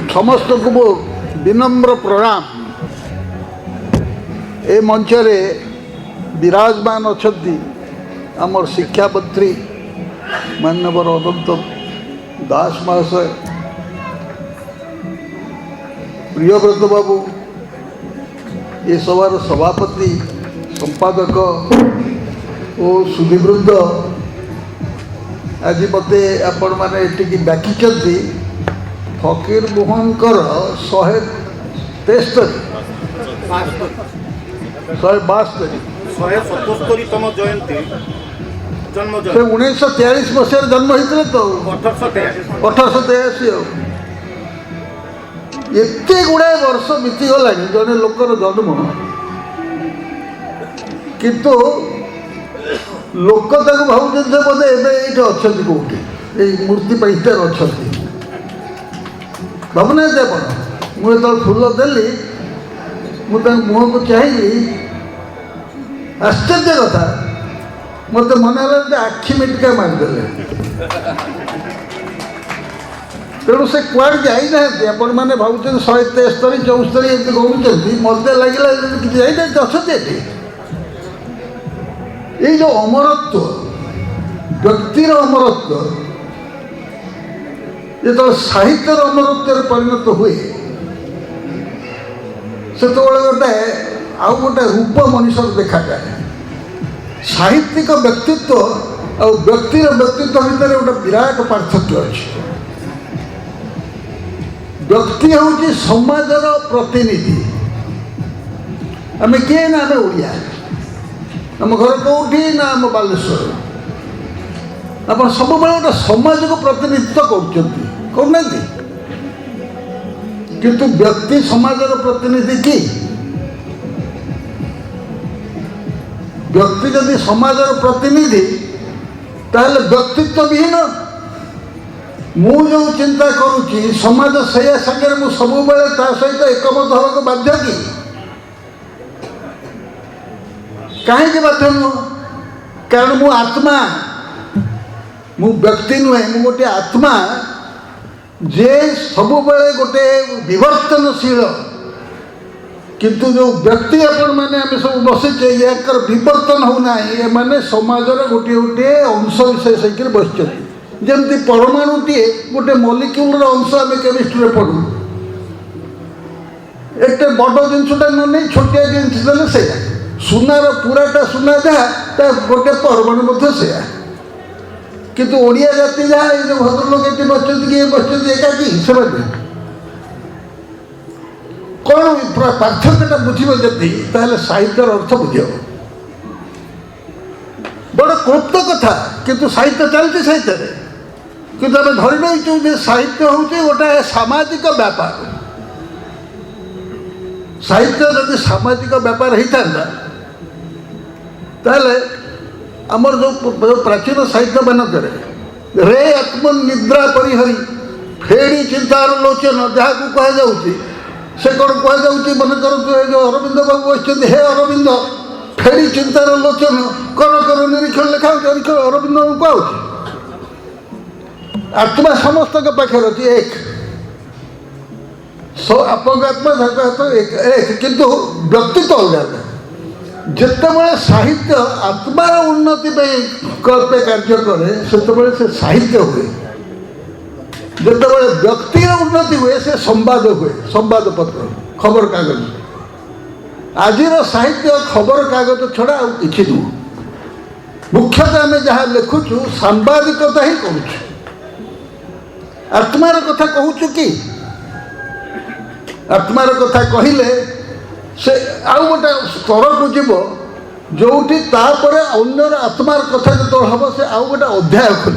समस्त को विनम्र प्रणाम। ए मंचरे विराजमान अच्छा आमर शिक्षा मंत्री माननीय अनंत दास महाशय, प्रियव्रत बाबू, ये सभार सभापति, संपादक और सुधीवृंद, आज मते आपण माने एटिकी डाकिचंती फकीर मोहनकर 173 172तम जयंती जन्म से 1943 मसीह जन्म होते तो 1883 एत गुड़ाए वर्ष बीतीगला जड़े लोकर जन्म, किंतु लोक भावुं बोधे ये अच्छा कौटी ये मूर्ति पाइटार अच्छा भावना आप मुझे फूल देली मुझे मुह को चाहिए आश्चर्य कथा मत मन है आखि मिटिका मारिदे तेणु से कुआड़ जाना आपण मैंने भावुं 173 74 एमती कहते मत लगे कि जाना अच्छा ये जो अमरत्व व्यक्तिर अमरत्व जो साहित्यर अमरत्व परिणत हुए से गोटे आउ गोटे रूप मनुष्य देखा जाए। साहित्यिक व्यक्तित्व और व्यक्तिर व्यक्तित्व भितर गोटे विराट पार्थक्य अच्छे। व्यक्ति हूँ समाजर प्रतिनिधि। आम किए ना आम ओडिया, आम घर कौटी ना आम बालेश्वर, आप सब गोटे समाज को प्रतिनिधित्व करना, किंतु व्यक्ति समाजर प्रतिनिधि कि व्यक्ति जदि समाजर प्रतिनिधि ताहले व्यक्तित्व विहीन। मु जो चिंता करुच्ची समाज से सागर मु सब बेले ता सहित एकमत होगा बाध्य कि कहीं बाध्य नुह, कारण मु आत्मा, मु व्यक्ति नुहे, मु गोटे आत्मा जे सब बेले गोटे विवर्तनशील। किंतु जो व्यक्ति आपण मैंने आम सब बसीचे यार विवर्तन होना ये मैंने समाजर गोटे गोटे अंश विशेष होकर बस जमती परमाणुटे गोटे मलिक्यूलर अंश आम केमिस्ट्री पढ़ू एक बड़ जिनसा नहीं छोटिया जिनस देने से सुनार पूराटा सुना जहाँ गोटे परमाणु से किंतु ओडिया जाति जहाँ ये भद्रलोक ये बच्चे एकाकी से कौन पार्थक्यटा बुझे जदि ताहले साहित्यर अर्थ बुझ बड़ क्लुप्त कथा, किंतु साहित्य चलती साहित्य किंतु आम धरी नहीं साहित्य हूँ गोटे सामाजिक व्यापार। साहित्य जदि सामाजिक व्यापार होता ताहले आमर जो प्राचीन साहित्य मानक रे आत्मनिद्रा परिहरी फेड़ी चिंतार लोचन जहाँ को कहुच्छी से कौन कहुच्छी मन कर जो अरविंद बाबू बस हे अरविंद फेड़ी चिंतार लोचन कर कर निरीक्षण लिखा अरविंद बाबू कहुच्छी आत्मा समस्त के पाखे अच्छी एक आपन आत्मा एक किंतु व्यक्तित्व अलग। जितेबाला साहित्य आत्मार उन्नति पे कार्य करे से साहित्य हुए, जितेबाला व्यक्तिर उन्नति हुए से संवाद हुए, संवाद पत्र खबर कागज। आजिर साहित्य खबर कागज छड़ा आ कि मुख्यतः आम जहाँ लिखुचु सांबादिकता ही करुचु। आत्मार कथा कहूचु कि आत्मार कथा कहले से आउ गोटे स्तर को जीव जोटी तापर अन्यर आत्मार कथा जो हम से आउ गोटे अध्याय खोल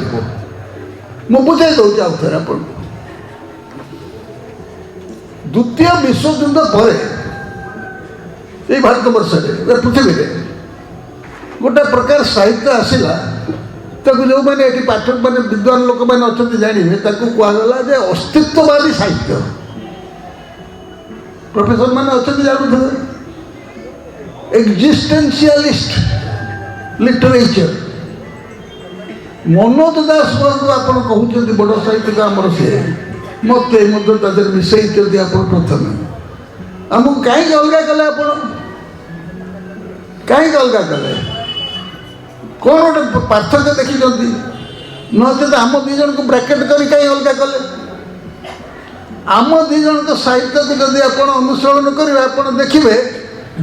मु बुझाई दूसरी आउ थे आप द्वितीय विश्वयुद्ध पर ये भारतवर्ष पृथ्वी में गोटे प्रकार साहित्य आसला जो मैंने ये पाठक मैंने विद्वान लोक मैंने अच्छा जानवे कहला अस्तित्ववादी साहित्य। प्रोफेसर मैंने अच्छा जानू एक्जिस्टेंशियलिस्ट लिटरेचर मनोज दास को आप कहते बड़ साहित्यिक आमर सी ମୋତେ ମଧ୍ୟ ତା ଦେହରେ ମିଶାଇଛନ୍ତି ଆପଣ ପ୍ରଥମେ। ଆମକୁ କାହିଁକି ଅଲଗା କଲେ ଆପଣ? କାହିଁକି ଅଲଗା କଲେ? କ'ଣ ଗୋଟେ ପାର୍ଥକ୍ୟ ଦେଖିଛନ୍ତି? ନଚେତ ଆମ ଦୁଇ ଜଣଙ୍କୁ ବ୍ରାକେଟ୍ କରି କାହିଁ ଅଲଗା କଲେ? ଆମ ଦୁଇ ଜଣଙ୍କ ସାହିତ୍ୟକୁ ଯଦି ଆପଣ ଅନୁସରଣ କରିବେ ଆପଣ ଦେଖିବେ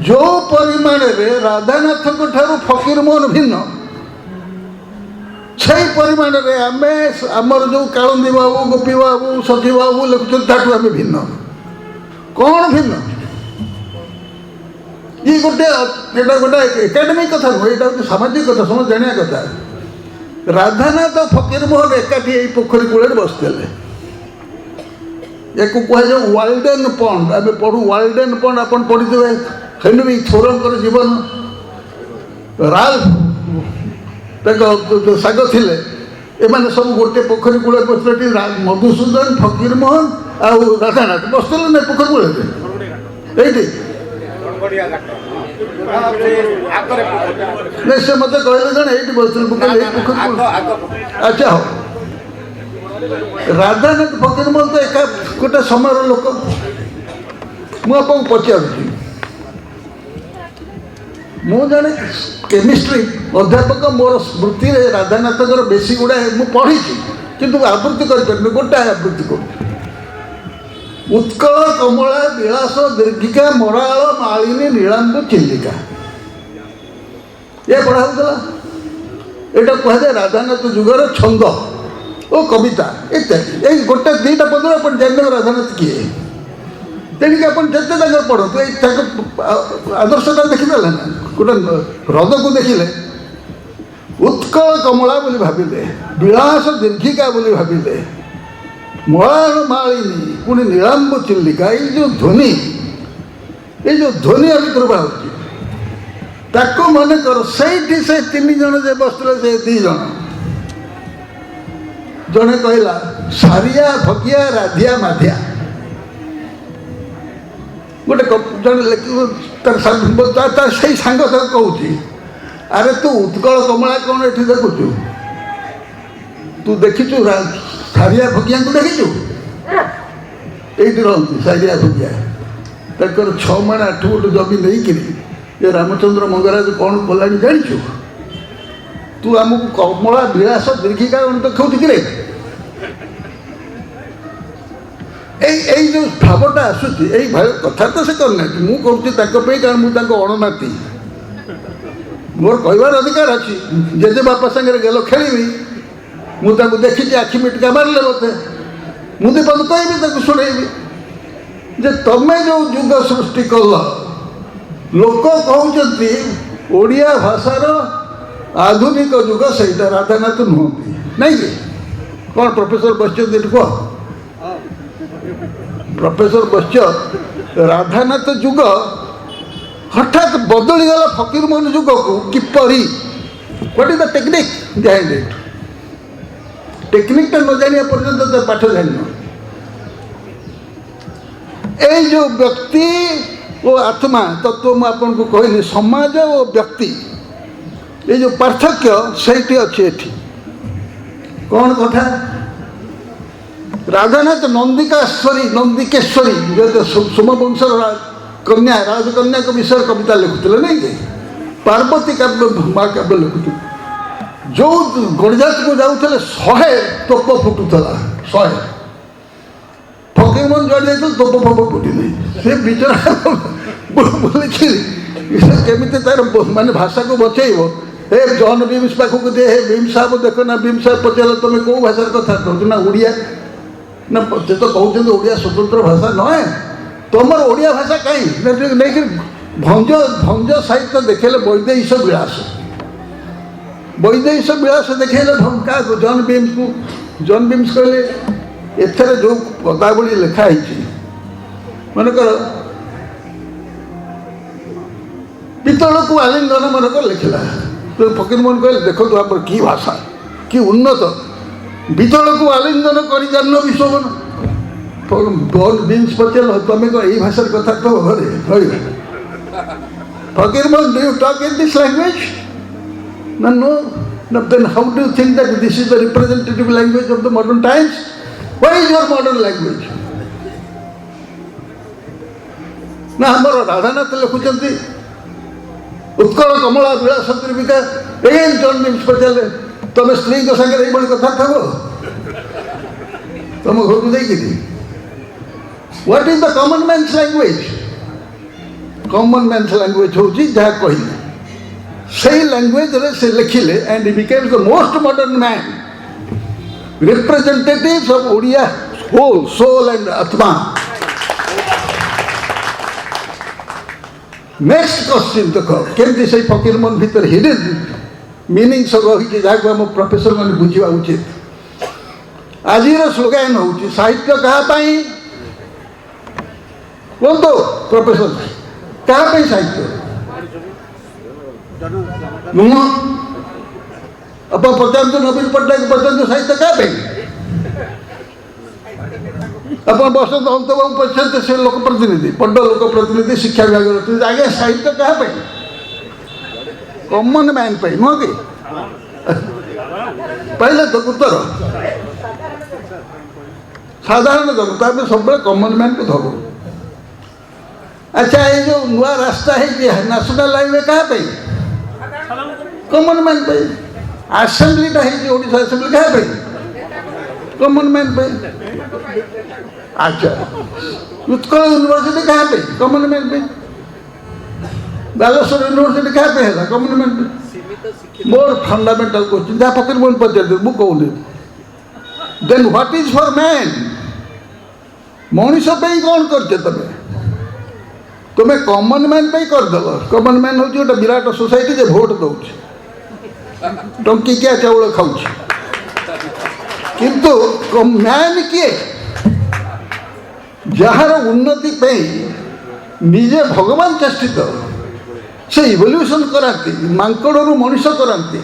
ଯେଉଁ ପରିମାଣରେ ରାଧାନାଥଙ୍କ ଠାରୁ ଫକୀରମୋହନ ଭିନ୍ନ, সেই ପରିମାଣରେ ଆମେ ଆମର ଯେଉଁ କାଳନ୍ଦୀ ବାବୁ, ଗୋପୀ ବାବୁ, ସଖୀ ବାବୁ ଲେଖୁଛନ୍ତି ତାଠୁ ଆମେ ଭିନ୍ନ। କ'ଣ ଭିନ୍ନ? ଇଏ ଏଇଟା ଗୋଟେ ଏକାଡେମିକ୍ କଥା ନୁହେଁ, ଏଇଟା ହେଉଛି ସାମାଜିକ କଥା, ସମସ୍ତେ ଜାଣିବା କଥା। ରାଧାନାଥ ଫକୀରମୋହନ ଏକାଠି ଏଇ ପୋଖରୀ କୂଳରେ ବସିଥିଲେ। ୟାକୁ କୁହାଯାଏ ୱାଲ୍ଡେନ୍ ପଣ୍ଡ। ଆମେ ପଢ଼ୁ ୱାଲ୍ଡେନ୍ ପଣ୍ଡ, ଆପଣ ପଢ଼ିଥିବେ। ହେନରୀ ଥୋରଙ୍କର ଜୀବନ। ରାଲ୍ଫ ତାଙ୍କ ସାଙ୍ଗ ଥିଲେ। ଏମାନେ ସବୁ ଗୋଟେ ପୋଖରୀ କୂଳରେ ବସିଥିଲେ। ମଧୁସୂଦନ, ଫକୀରମୋହନ ଆଉ ରାଧାନାଥ ବସିଥିଲେ ନା ପୋଖରୀ କୂଳରେ? ଏଇଠି ନାଇଁ, ସେ ମୋତେ କହିଲେ ଜଣେ ଏଇଠି ବସିଥିଲେ ପୋଖରୀ। ଆଚ୍ଛା, ହଉ। ରାଧାନାଥ ଫକୀରମୋହନ ତ ଏକା ଗୋଟେ ସମୟର ଲୋକ। ମୁଁ ଆପଣଙ୍କୁ ପଚାରୁଛି, ମୁଁ ଜଣେ କେମିଷ୍ଟ୍ରି ଅଧ୍ୟାପକ, ମୋର ସ୍ମୃତିରେ ରାଧାନାଥଙ୍କର ବେଶୀ ଗୁଡ଼ାଏ ମୁଁ ପଢ଼ିଛି, କିନ୍ତୁ ଆବୃତ୍ତି କରିପାରିନି। ଗୋଟାଏ ଆବୃତ୍ତି କରୁଛି। ଉତ୍କଳ କମଳା ବିଳାସ ଦୀର୍ଘିକା ମରାଳ ମାଳିନୀ ନୀଳାମ୍ବୁ ଚିଲିକା। ଏ ପଢ଼ା ହେଉଥିଲା। ଏଇଟା କୁହାଯାଏ ରାଧାନାଥ ଯୁଗର ଛନ୍ଦ ଓ କବିତା ଇତ୍ୟାଦି। ଏଇ ଗୋଟେ ଦୁଇଟା ପଦରେ ଆପଣ ଜାଣିଦେବେ ରାଧାନାଥ କିଏ। ତେଣିକି ଆପଣ ଯେତେ ଜାଗାରେ ପଢ଼ନ୍ତୁ, ଏଇ ତାଙ୍କ ଆଦର୍ଶଟା ଦେଖିଦେଲେ ନା। ଗୋଟେ ହ୍ରଦକୁ ଦେଖିଲେ ଉତ୍କଳ କମଳା ବୋଲି ଭାବିଲେ, ବିଳାସ ଦୀର୍ଘିକା ବୋଲି ଭାବିଲେ, ମଳାଳ ମାଳିନୀ ପୁଣି ନୀଳାମ୍ବ ଚିଲିକା। ଏଇ ଯେଉଁ ଧ୍ୱନି ଭିତରୁ ବାହାରୁଛି, ତାକୁ ମନେ କର। ସେଇଠି ସେ ତିନି ଜଣ ଯେ ବସିଥିଲେ, ସେ ଦୁଇ ଜଣ, ଜଣେ କହିଲା ସାରିଆ ଭଗିଆ ରାଧିଆ ମାଧିଆ। ଗୋଟେ ଜଣେ ତାର ସେଇ ସାଙ୍ଗ ତାକୁ କହୁଛି, ଆରେ ତୁ ଉତ୍କଳ କମଳା କ'ଣ ଏଠି ଦେଖୁଛୁ? ତୁ ଦେଖିଛୁ ସାରିଆ ଭଗିଆଙ୍କୁ ଦେଖିଛୁ? ଏଇଠି ରହନ୍ତି ସାରିଆ ଭଗିଆ। ତାଙ୍କର 6 ମାଣ 8 ଗୁଣ୍ଠ ଜମି ନେଇକିରି ଏ ରାମଚନ୍ଦ୍ର ମଙ୍ଗରାଜ କ'ଣ କଲାଣି ଜାଣିଛୁ? ତୁ ଆମକୁ କମଳା ବିଳାସ ଦୀର୍ଘିକା କ'ଣ ଦେଖାଉଛୁ କିରେ? ଏଇ ଯେଉଁ ଭାବଟା ଆସୁଛି, ଏଇ କଥା ତ ସେ କରିନାହାନ୍ତି, ମୁଁ କହୁଛି ତାଙ୍କ ପାଇଁ, କାରଣ ମୁଁ ତାଙ୍କ ଅଣନାତି। ମୋର କହିବାର ଅଧିକାର ଅଛି। ଜେଜେବାପା ସାଙ୍ଗରେ ଗେଲ ଖେଳିବି, ମୁଁ ତାଙ୍କୁ ଦେଖିଛି, ଆଖି ମିଟକା ମାରିଲେ ମୋତେ, ମୁଁ ଦୀପଦ କହିବି, ତାକୁ ଶୁଣେଇବି ଯେ ତମେ ଯେଉଁ ଯୁଗ ସୃଷ୍ଟି କଲ, ଲୋକ କହୁଛନ୍ତି ଓଡ଼ିଆ ଭାଷାର ଆଧୁନିକ ଯୁଗ ସେଇଟା। ରାଧାନାଥ ନୁହନ୍ତି, ନାଇଁ କି? କ'ଣ ପ୍ରଫେସର ବସିଛନ୍ତି ଏଠି କୁହ? ପ୍ରଫେସର ବସିଛ। ରାଧାନାଥ ଯୁଗ ହଠାତ୍ ବଦଳିଗଲା ଫକୀରମୋହନ ଯୁଗକୁ। କିପରି? What is the technique behind it? ଟେକ୍ନିକ୍ଟା ନ ଜାଣିବା ପର୍ଯ୍ୟନ୍ତ ତ ପାଠ ଜାଣିନ। ଏଇ ଯେଉଁ ବ୍ୟକ୍ତି ଓ ଆତ୍ମା ତତ୍ତ୍ୱ ମୁଁ ଆପଣଙ୍କୁ କହିଲି, ସମାଜ ଓ ବ୍ୟକ୍ତି, ଏଇ ଯେଉଁ ପାର୍ଥକ୍ୟ ସେଇଠି ଅଛି। ଏଠି କ'ଣ କଥା? ରାଧାନାଥ ନନ୍ଦିକେଶ୍ୱରୀ ସୋମବଂଶର କନ୍ୟା, ରାଜକନ୍ୟାଙ୍କ ବିଷୟରେ କବିତା ଲେଖୁଥିଲେ, ନାଇଁ କି? ପାର୍ବତୀ କାବ୍ୟ, ମହାକାବ୍ୟ ଲେଖୁଥିଲେ। ଯେଉଁ ଗଡ଼ଜାତକୁ ଯାଉଥିଲେ 100 ତୋପ ଫୁଟୁଥିଲା। 100 ଫକୀରମୋହନ ଯୁଆଡ଼େ ଯାଇଥିଲେ ତୋପ ଫୋପ ଫୁଟିନି। ସେ ବିଚରା ବୁଲିକି କେମିତି ତାର ମାନେ ଭାଷାକୁ ବଚେଇବ। ହେ ଜନ୍ ବିମ୍ସ ପାଖକୁ ଦିଏ, ହେ ବିମ୍ସ ସାହେବ ଦେଖ ନା, ବିମ୍ସ ସାହେବ ପଚାରିଲେ ତମେ କେଉଁ ଭାଷାର କଥା କହୁଛ? ନା ଓଡ଼ିଆ। ନା ସେ ତ କହୁଛନ୍ତି ଓଡ଼ିଆ ସ୍ୱତନ୍ତ୍ର ଭାଷା ନୁହେଁ, ତମର ଓଡ଼ିଆ ଭାଷା କାହିଁ ନେଇକି ଭଞ୍ଜ ସାହିତ୍ୟ ଦେଖେଇଲେ। ବୈଦେହୀଶ ବିଳାସ ଦେଖେଇଲେ କାହାକୁ? ଜନ୍ ବିମ୍ସକୁ। ଜନ୍ ବିମ୍ସ କହିଲେ ଏଥିରେ ଯେଉଁ ପଦାବଳୀ ଲେଖା ହେଇଛି, ମନେକର ପିତ୍ତଳକୁ ଆଲିଙ୍ଗନ ମନେକର ଲେଖିଲା। ଫକୀରମୋହନ କହିଲେ ଦେଖନ୍ତୁ ଆମର କି ଭାଷା, କି ଉନ୍ନତ। ପିତ୍ତଳକୁ ଆଲିଙ୍ଗନ କରି ଜାଣିନ ବିଶ୍ୱବନ। ବିମ୍ସ ପଚାରିଲ ତମେ କ'ଣ ଏଇ ଭାଷାର କଥା କହ ଘରେ କହିବ? Fakir Mohan, do you talk in this language? No. Then how do you think that this is the representative language of the modern times? What is your modern language ना आमर राधानाथ लिखुंट उत्कल कमला विलास त्रिपिका एगेन जन निम्स पचारे तुम स्त्री सागर ये कथा थब तुम घर को देखिए what is the common man's language common man's language हूँ जहाँ कहले से लैंग्वेज से लिखिले and he became the most modern man representatives of Odia whole soul and आत्मा नेक्स्ट क्वेश्चन देख केमती से फकीरमोहन भितर हिडन मीनिंग सब रही जहाँ आम प्रोफेसर मैंने बुझा उचित आज स्लोगान हूँ साहित्य क्या कहतु प्रोफेसर क्या साहित्य नुह आप पचास नवीन पट्टनायक पचास साहित्य क्या आप बसंत अंत बाबू पचास से लोक प्रतिनिधि बड़ लोक प्रतिनिधि शिक्षा विभाग आगे साहित्य क्या कॉमन मैन नुह कि पहले तो उत्तर साधारण जनता आम सब कॉमन मैन को धरू अच्छा ये जो नुआ रास्ता है नेशनल हाईवे क्या कॉमन मैन आसेम्बलीटा है ओडिशा आसेम्बली क्या कॉमन मैन अच्छा उत्कल यूनिवर्सिटी क्या कॉमन मैन बालेश्वर यूनिवर्सिटी क्या है कॉमन मैन मोर फंडामेंटल क्वेश्चन जहाँ फकीरमोहन पचार मुझे कहूनी then what is for man मनीष कौन कर तुम्हें कॉमन मैन करदेव कॉमन मैन हूँ गोटे विराट सोसाइटी जे भोट दौ टंकिकिया चाउल खाऊ किंतु मैन किए जार उन्नति निजे भगवान चेष्टित से इवोल्यूशन कराती मांकड़ू मनीष कराती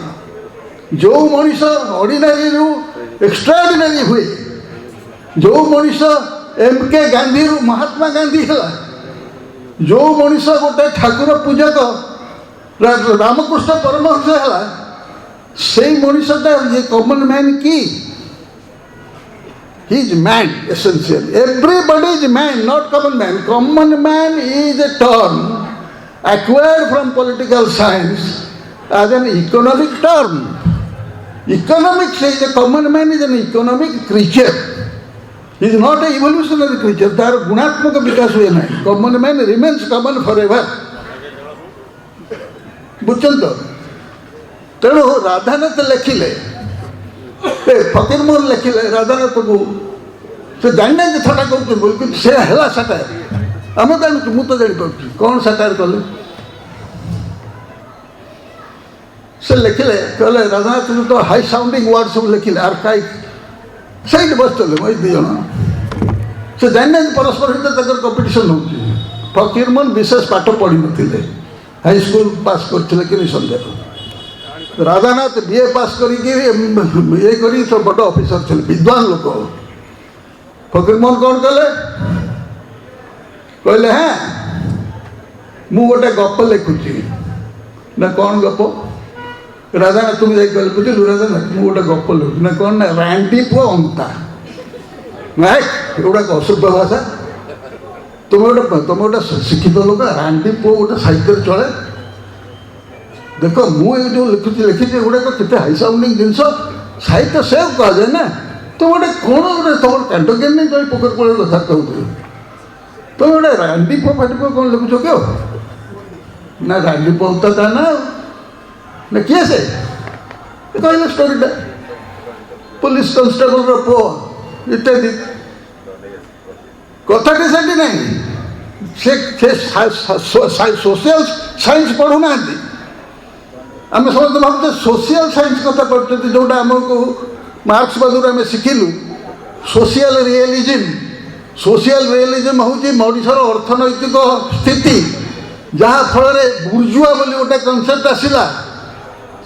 जो मनीष ऑर्डिनरी रु एक्स्ट्राऑर्डिनरी हुए जो मनीष MK गांधी रु महात्मा गांधी है जो मनीष गोटे ठाकुर पूजक रामकृष्ण परमहंस है से मनीषटा ये कॉमन मैन की he is man essentially everybody is man not common man is a term acquired from political science as an economic term economics says a common man is an economic creature he is not a evolutionary creature तार गुणात्मक विकास हुए ना common man remains common forever बुझन तो तेणु राधानाथ लिखिले फकीरमोहन लिखिले राधानाथ को से जाना छटा कर से है साटायर आम जानू मुझे जापर कौन साटायर कले से लिखिले कहले राधानाथ तो हाई साउंडिंग वर्ड सब लिखिले आर्काइव से बसते मैं दी जन से जाना परस्पर हित कंपिटिशन हो फकीरमोहन विशेष पाठ पढ़ी नथिले हाई स्कूल पास करथिले कि सन्देह राधानाथ BA पास करके ये करी सब बड़ ऑफिसर थे विद्वान लोक फकीरमोहन कौन कले कहले हाँ मु गोटे गप लिखुची ना कौन गप राधानाथ तुम जाए कहले बुझलु राधानाथ मु गोटे गप लिखुची ना कौन ना रांडी पुआ अंता एगुड़ा अशुद्ध भाषा तुम गोटे शिक्षित लोक रांडी पुआ गोटे साहित्य चले देख मुझे जो लिखुची लिखी गुड़ाक केते हाई साउंडिंग जिनस साहित्य से कह जाए ना तुम गोटे कौन गोटे तुम कैंटोगेन नहीं तुम पोकर कोल कथा कहते तुम गोटे रांडी पुआ फाटी पुआ कौन लिखुच क्यों ना रांडी पुआ होता ना किए से कहले स्टोरीटा पुलिस कन्स्टेबल पुआ इत्यादि कथाटी से नहीं सोशल साइंस पढ़ुना आम समस्त भावते सोशल साइंस कथा पढ़ते जोटा आमको मार्क्सवाद आम शिखिलु सोशल रियलिज्म हूँ मनुष्यर अर्थनैतिक स्थिति जहाँ फल बुर्जुआ बोली गोटे कनसेप्ट आसला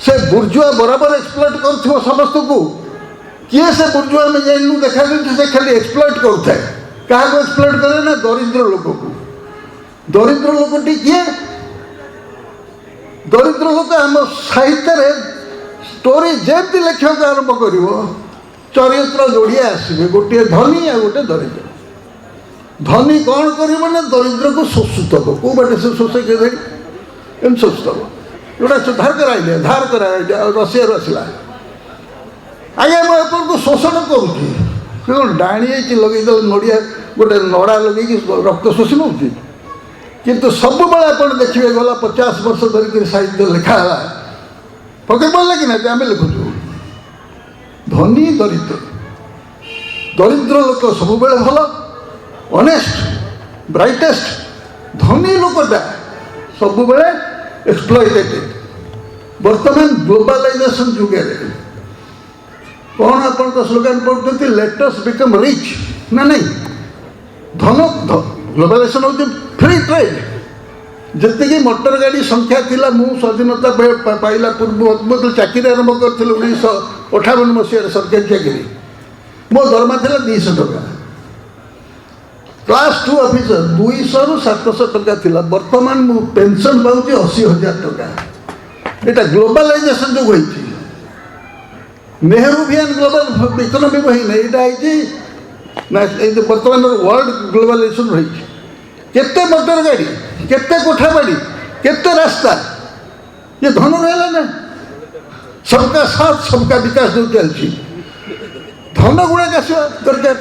से बुर्जुआ बराबर एक्सप्लॉइट कर समस्त को किए से बुर्जुआ में जानू देखा से खाली एक्सप्लॉइट करुए क्या एक्सप्लॉइट करे ना दरिद्र लोक को दरिद्र लोकटी किए दरिद्र लोक आम साहित्य स्टोरी जमी लिखा आरंभ कर चरित्र जोड़िया आसवे गोटे धनी आ गोटे दरिद्र धनी कौन कर दरिद्र को शोषुतब कौ बाटे से शोषे के एम शोषुतब जोटा धार कराइले धार कराइले रशिया आसला आज्ञा मुझे आपको शोषण करुँच डाणी लगे नड़िया गोटे नड़ा लगे रक्त शोषी नौ किंतु सब आप देखिए गला 50 वर्ष धरिक साहित्य लिखाला फकीर बोल कि ना आम लिखुचु धनी दरिद्र दरिद्र लोक सब भल ऑनेस्ट ब्राइटेस्ट धनी लोकटा सब एक्सप्लॉइटेड बर्तमान ग्लोबलाइजेशन जुगे कौन आप स्लोगान पढ़ते लेटस बिकम रिच ना नहीं धन ग्लोबलाइजेशन हूँ फ्री ट्रेड जी मोटर गाड़ी संख्या थिला मु स्वाधीनता पाइला पूर्व मतलब चाकरी आरंभ करी 1958 मसीह सरकारी चाकरी मो दरमा था 200 टका क्लास 2 ऑफिसर 200 रु 700 टका थिला वर्तमान मु पेंशन पाऊँ 80,000 टका एटा ग्लोबलाइजेशन जो होई नेहरूवियन ग्लोबल इकोनॉमी वही नहीं एटा ना वर्तमान वर्ल्ड ग्लोबलाइजेशन रही केते मोटर गाड़ी केते कोठा बाड़ी केते रास्ता ये धन रहा ना सबका साथ सबका विकास जो चलती धन गुड़ाक आसवा दरकार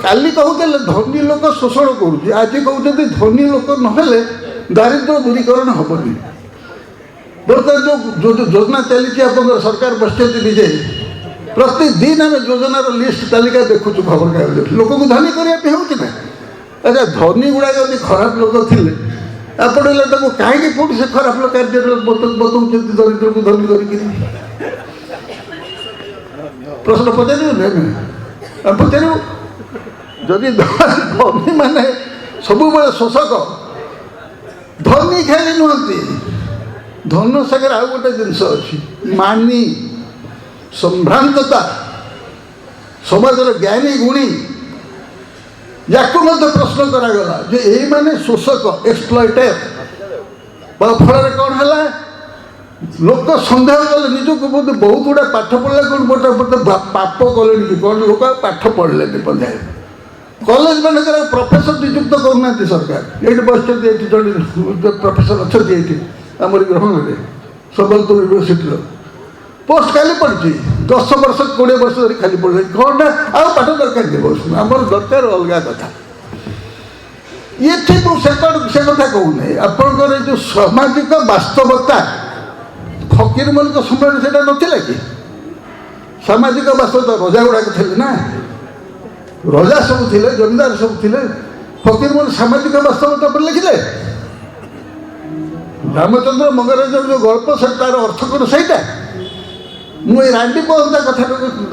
काली कहते धनी लोक शोषण करुँच आज कहते धनी लोक नहेले दारिद्र्य दूरीकरण हेनी बर्तमान जो योजना चली आप सरकार बसते निजे प्रतिदिन आम योजनार लिस्ट तालिका देखु खबर कागज लोक को धनी करने हो अच्छा धनी गुड़ाक यदि खराब लोक थे आपको कहीं पुणी से खराब लोग कार्य बताऊँ दरिद्र को धनी कर प्रश्न पचार पचार जदि धनी माने सब शोषक धनी खाली नुहति धन सागर आउ गोटे जिनस अच्छी मानी संभ्रांतता समाजर ज्ञानी गुणी या प्रश्न करागला जे यही माने शोषक एक्सप्लॉइटर फल कौन है लोक सन्देह कले निजक बहुत गुड़ा पाठ पढ़ला कौन बोटे पाप कले कि कौन लोक पाठ पढ़ले पंजाय कॉलेज मानक प्रोफेसर नियुक्त करना सरकार ये बस जो प्रोफेसर अच्छा ये आमर ग्रहण में सबलपुर यूनिवर्सिटी पोस्ट खाली पड़ी 10 वर्ष 20 वर्ष धरी खाली पड़े कौन आठ दरकार नहीं आमर दरकार अलग कथा ये से कथा कहूना आपंकर जो सामाजिक वास्तवता फकीर मन समय से नाला कि सामाजिक वास्तवता रजा गुड़ाक थे ना रजा सब थे जमींदार सब थे फकीर मन सामाजिक वास्तवता पर लिखिले रामचंद्र मंगराज जो गल्प से तार अर्थ कौन सहीटा मुझे रांडीपुआ अंता कथा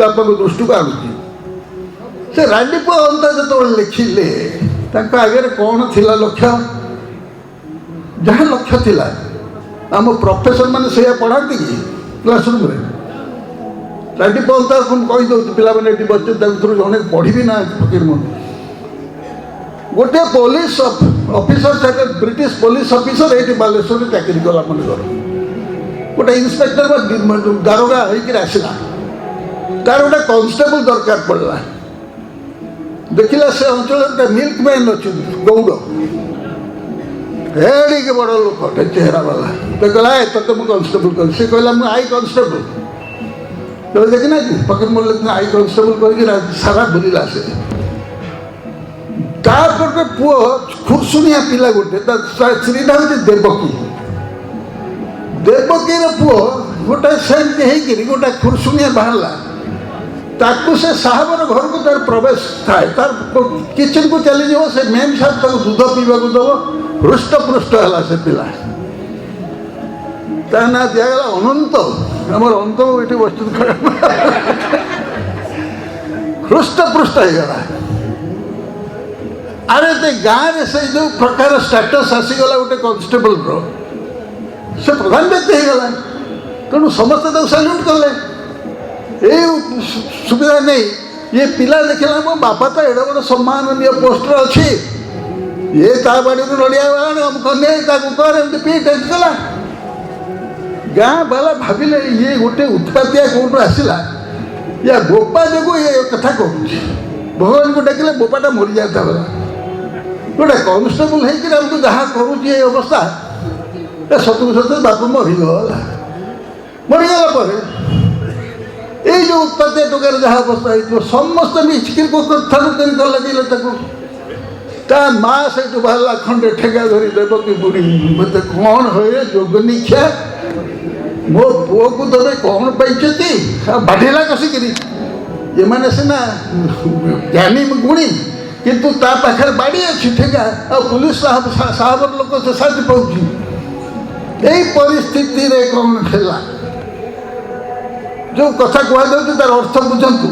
आपको दृष्टि को आनुची से रांडीपुआ अंता जो लिखिले आगे कौन थिला लक्ष्य जहाँ लक्ष्य थिला आम प्रोफेसर मैंने से पढ़ाती कि क्लासरूम रांडीपुआ अंता कहीदे पाने बच्चे जड़े पढ़ी भी ना फकीर मन गोटे police officer British police officer ये बालेश्वर चाकरी कला मन गोटे इन्स्पेक्टर दारोगा होसला तार गोटे कॉन्स्टेबल दरकार पड़ा देखला से अंचल मिल्क मैन अच्छी गौड़ एड़िके बड़ लोक चेहरा वाला तो कहला ते मुझे कॉन्स्टेबल कर सी कहला मुझे आई कॉन्स्टेबल तो देखना कि फकीर मोल आई कॉन्स्टेबल कर सारा बुलिला से गोटे पुओ खुरसुनिया पिला गोटे श्रीना हूँ देवकी देवकीर पुओ गोटे सेमती गोटे खुरसुनिया बाहरला ताकू से साहबर घर को तार प्रवेश थाए तार किचन को चली जाओ से मेम साहब तक दूध पीवा को दब हृष्ट पृष्ठ है से पिला ता ना दिगला अनंत आमर अंत ये वस्तु हृष्ट पृष्ठ होगा अरे ते गाँव से जो प्रकार स्टेटस आसीगला गोटे कॉन्स्टेबल से प्रधान व्यक्ति होगा तेणु समस्ते तो सैल्यूट कले ये सुविधा नहीं ये पिला देखला मो बापा तो एडे बड़ सम्माननीय पोस्ट अच्छी ये बाड़ी नड़िया कने पी टेस्ट कला गाँ बाला भाविले ये गोटे उत्पातिया कौन आसला या बोपा जो ये कथा कहूँ भगवान को डाकिले बोपाटा मरी जाता बोला गोटे कनस्टेबल होमको जहाँ करुँच अवस्था सतु सत बाप मरीगला मरीगला ये जो उत्पाद टकर जहाँ अवस्था हो समस्त मिचिकिर ठार लगे ता माँ से बाहर खंडे ठेगा धरी देव कि बुढ़ी मत कौन हुए जोगनीक्षा मो पुओ को तुम कौन पाई बाढ़ेला कसिकी ये मैंने सीना ज्ञानी गुणी किंतु ता पाखे बाड़ी अच्छी ठेगा आ पुलिस साहब लोक से साथ पाँच यही परिस्थिति रे कौन खेला जो कथा कहु तार अर्थ बुझंतु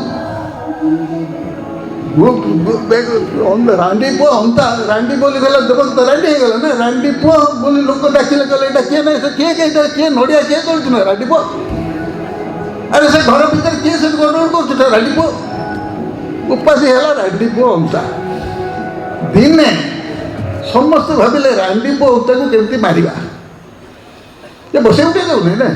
रांडी पुआ अंता रांडी बोली गला देवक तो रांडी हो गला ना रांडी पुआ बोली लोक डाकिले गले एटा किए नहीं से किए नड़िया किए कर ना रांडी पुआ अरे से घर भीतर किए से गड़बड़ कर रांडी पुआ उपासी है रांडी पुआ अंता दिने समस्त भाविले रांडी पुआ अंता को केमती मारिबा ये बसे उठे जाऊनी ना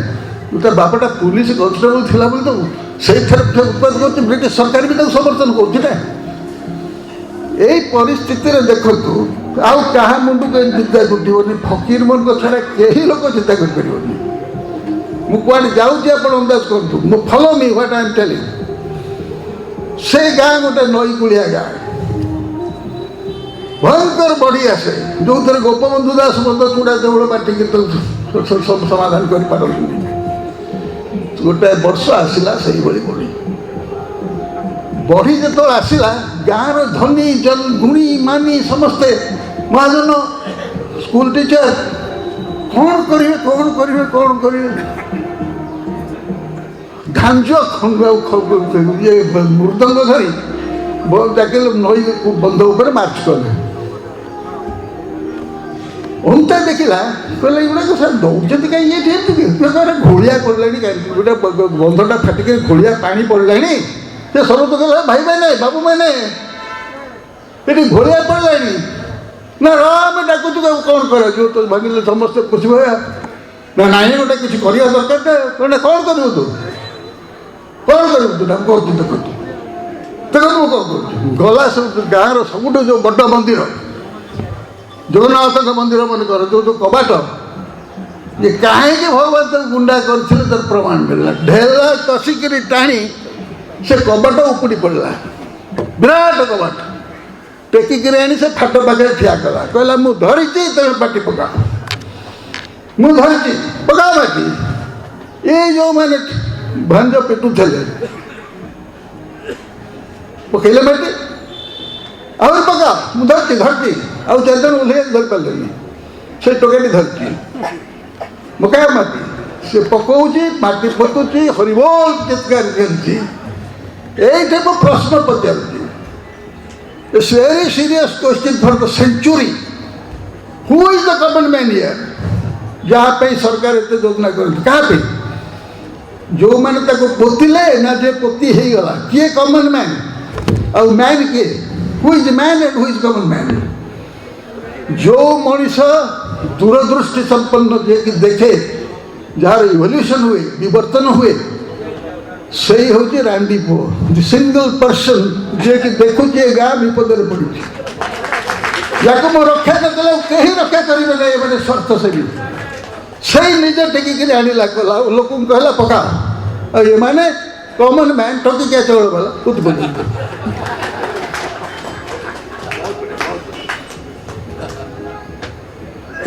तार बापाटा पुलिस कनस्टेबल थिला बोली तो से उत्पाद कर ब्रिटिश सरकार भी समर्थन कर यही परिस्थिति रे देखु आउ क्या मुंड को चिंता गुटिबनी फकीर मन को छाड़ा कहीं लोक चिंता कर मुझे जाऊँगी आप अंदाज करूँ मु follow me what I am telling से गाँ गोटे नई कूलिया गाँ भयंकर बढ़ी आसे जो थे गोपबंधु दास मत चूड़ा चाउल बाटिक सब समाधान कर गोटे वर्ष आसला से बढ़ी बढ़ी जो आसला गाँव धनी जन गुणी मानी समस्ते महाजन स्कूल टीचर कौन करेंगे घांज ये मृदंग धरी डाकिले नई बंध उपर मार्च कले अंत देखला कहले गुड़ाक सर दौरान कहीं ये घोलिया पड़ा गोटे बंधटा फाटिक घोलिया पानी पड़ा से सब तो कहला भाई मैंने बाबू मैंने ये घोलिया पड़ा ना राम डाकु कौन कर जो तो भागिले समस्ते पुछब ना नाई गोटे किसी करवा दरकार कौन कर तू कौन कर तू कहूँ देखो कौन गला सब गाँव सबुठ जो बड़ मंदिर जगन्नाथ मंदिर मन कर जो कबाट ये कहीं भगवान तो गुंडा कर प्रमाण मिलला ढेला कसिक टाणी से कबाट उपुड़ी पड़ा विराट कबाट टेकिक आनी से फाट पाखे ठिया कला कहला मु धरी तुम पाटी पका मु धरी पका बाटी ये जो मैंने भांज पिटुले पकईले बाटी आहुरी पका मु धरती आउ चार जन ओह्ल धरी पारे से टोकाटी धरती मका माटी से पकाऊँगी माटी पतुची हरिबोल चित्कार कर प्रश्न पचारूँ it's very serious question for the century who is the common man here जहाँ पे सरकार एत योजना कर जो मैंने पोतिले ना जे पोती हो गला किए कॉमन मैन आउ मैन किए who is man and who is common man जो मनीष दूरदृष्टि संपन्न जे कि देखे जार इवोल्यूशन हुए विवर्तन हुए से हूँ रांडी पुओ सिंगल पर्सन जे कि देखुचे गाँ विपद पड़ी या मो रक्षा करदे कहीं रक्षा करेंगे ना ये स्वार्थ सेवी से निजे टेकिक आणला कला लोक कहला पका ये माने कॉमन मैन टकिकिया चौड़ वाला उत्पन्न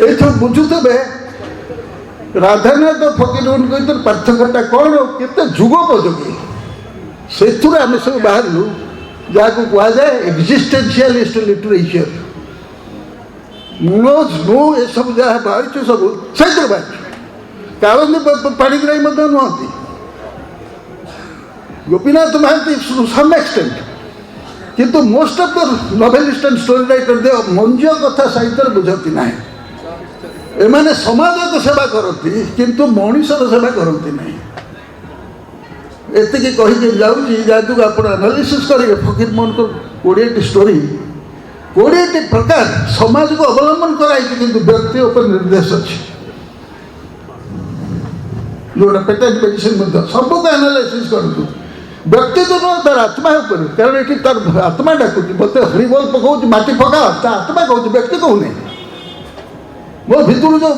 ये बुझुवे राधानाथ फकीर भर पार्थक्यटा कौन केते जुगोपयोगी से आम सब बाहर जहाँ को कहुए एक्जिस्टेंशियलिस्ट लिटरेचर नो ये सब जहाँ बाहर सब से बाहर कालंदी पाणिग्राही नुहति गोपीनाथ महांती सम एक्सटेंट किंतु most of the novelist and story writer दे मंज कथा साहित्य बुझती ना एमाने समाज तो सेवा करती किंतु मनुष्यर सेवा करती नहीं एतिकी कहीकि जाऊँगी जहाँ आप एनालिसिस करेंगे फकीर मोहन को 20टी स्टोरी 20टी प्रकार समाज को अवलंबन कराई किंतु व्यक्ति उपर निर्देश अच्छी जोटा पेटेंट मेडिसिन सबको एनालिसिस करूँ व्यक्ति तो नुह तार आत्मा उपर कारण ये तार आत्मा डाकुच मत हरिबोल पकाऊ माटी पका आत्मा कहूँ व्यक्ति कहूनी मो भितर जो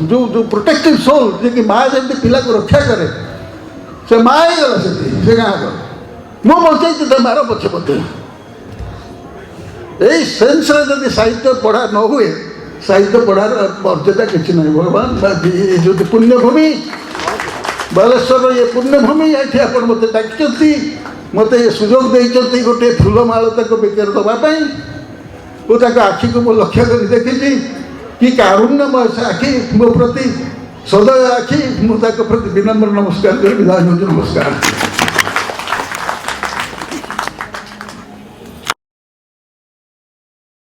जो जो प्रोटेक्टिव सोल जे कि माँ जमी पिला को रक्षा करे से माँ ही गला से गाँ को मु बचाई मार पछे पते यही सेन्स जब साहित्य पढ़ा न हुए साहित्य पढ़ार मर्यादा किसी ना भगवान जो पुण्यभूमि बालेश्वर ये पुण्यभूमि ये आप मत डाकि मत सुजोग देते गोटे फूलमाल तक बेकार देवाई आखि को मु लक्ष्य कर देखी कि कारुण्यमय से आखि मो प्रति सदय आखि मुझे प्रति विनम्र नमस्कार कर विधान नमस्कार।